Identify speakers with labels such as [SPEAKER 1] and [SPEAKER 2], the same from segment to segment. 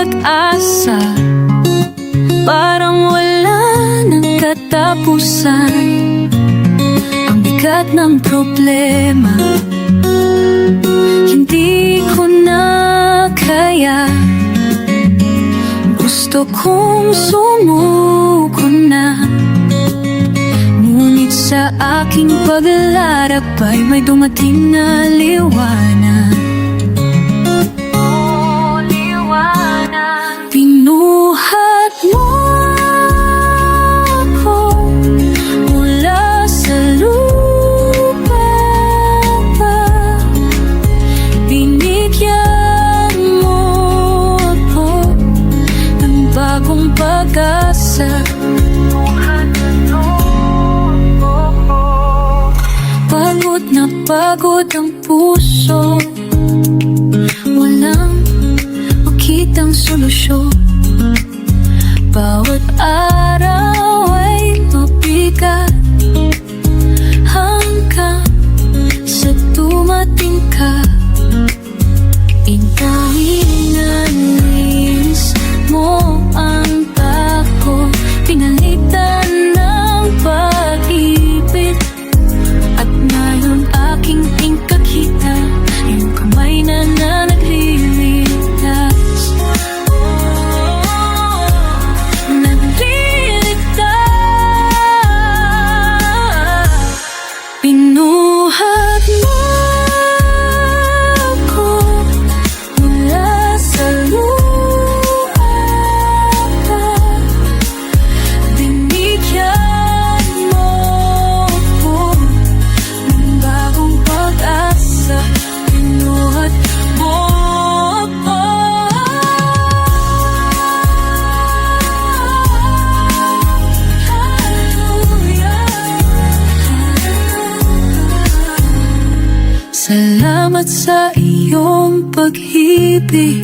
[SPEAKER 1] pag-asa, parang wala ng katapusan. Ang bigat ng problema, hindi ko na kaya. Gusto kong sumuko na, ngunit sa aking paglarap ay may dumating na liwanag. Pinuhat mo ako mula sa lupa, binigyan mo ako ng bagong pag-asa. Pagod na pagod ang puso, walang makitang solusyon. Bawat araw ay mabigat, hanggang sa dumating ka. Inalis mo ang tako, pinalitan ng pag-ibig. At ngayon aking tingkakita, iyong kamay na nagliligtas. Pinuhat mo ako mula sa lupa, binigyan mo ako ng bagong pag-asa. Pinuhat mo ako. Salamat sa iyong pag-ibig,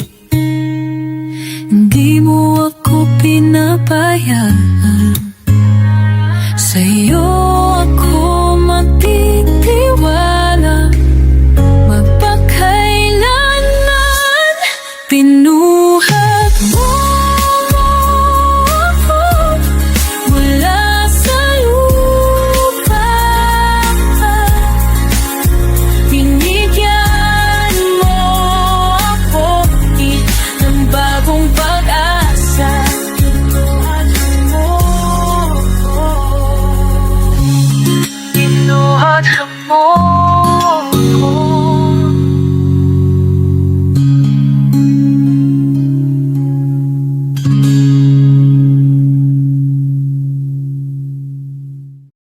[SPEAKER 1] hindi mo ako pinabayaan. Sa iyo ako magtitiwala magpakailanman. Pinuhat mo ako mula sa lupa, binigyan mo ako ng bagong pag-asa. Pinuhat mo ako, pinuhat mo.